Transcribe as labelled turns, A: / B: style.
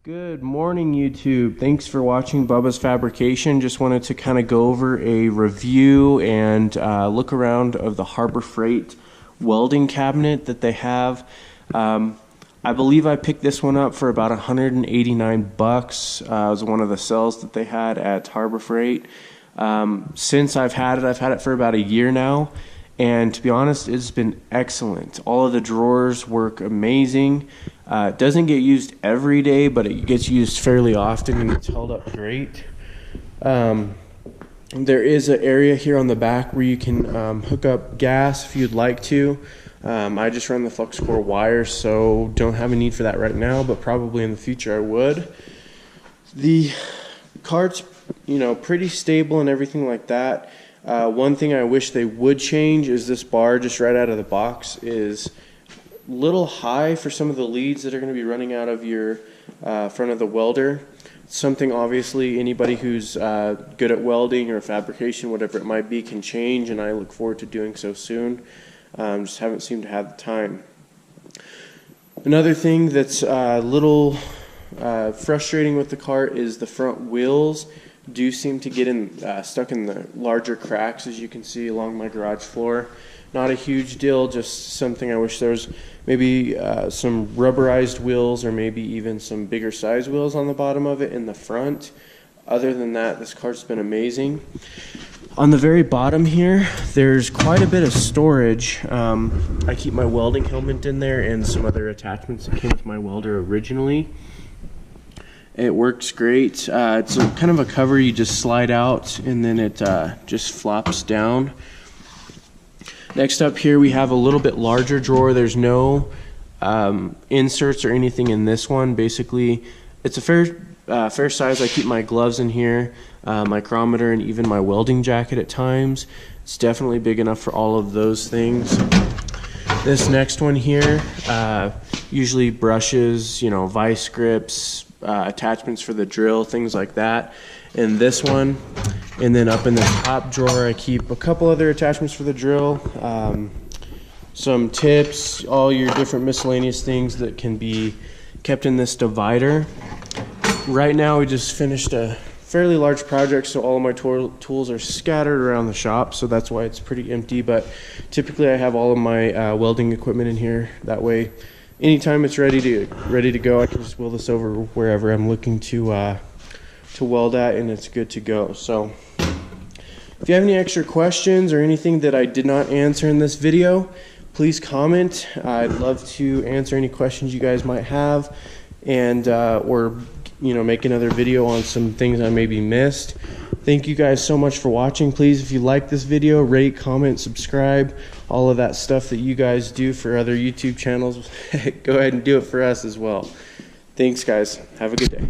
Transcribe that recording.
A: Good morning, YouTube. Thanks for watching Bubbas Fabrication. Just wanted to kind of go over a review and look around of the Harbor Freight welding cabinet that they have. I believe I picked this one up for about 189 bucks. It was one of the sales that they had at Harbor Freight. Since I've had it for about a year now, and to be honest, it's been excellent. All of the drawers work amazing. It doesn't get used every day, but it gets used fairly often and it's held up great. There is an area here on the back where you can hook up gas if you'd like to. I just run the flux core wires, so don't have a need for that right now, but probably in the future I would. The cart's, pretty stable and everything like that. One thing I wish they would change is this bar just right out of the box is a little high for some of the leads that are going to be running out of your front of the welder. Something obviously anybody who's good at welding or fabrication, whatever it might be, can change, and I look forward to doing so soon. Just haven't seemed to have the time. Another thing that's a little frustrating with the cart is the front wheels do seem to get stuck in the larger cracks, as you can see along my garage floor. Not a huge deal, just something I wish there was maybe some rubberized wheels or maybe even some bigger size wheels on the bottom of it in the front. Other than that, this cart's been amazing. On the very bottom here, there's quite a bit of storage. I keep my welding helmet in there and some other attachments that came with my welder originally. It works great. It's kind of a cover you just slide out and then it just flops down. Next up here we have a little bit larger drawer. There's no inserts or anything in this one. Basically, it's a fair size. I keep my gloves in here, micrometer, and even my welding jacket at times. It's definitely big enough for all of those things. This next one here, usually brushes, vice grips, attachments for the drill, things like that. And this one, and then up in the top drawer I keep a couple other attachments for the drill, some tips, all your different miscellaneous things that can be kept in this divider. Right now we just finished a fairly large project, so all of my tools are scattered around the shop, so that's why it's pretty empty. But typically I have all of my welding equipment in here. That way anytime it's ready to go, I can just wheel this over wherever I'm looking to weld at, and it's good to go. So if you have any extra questions or anything that I did not answer in this video, please comment. I'd love to answer any questions you guys might have, and or make another video on some things I maybe missed. Thank you guys so much for watching. Please, if you like this video, rate, comment, subscribe, all of that stuff that you guys do for other YouTube channels. Go ahead and do it for us as well. Thanks guys, have a good day.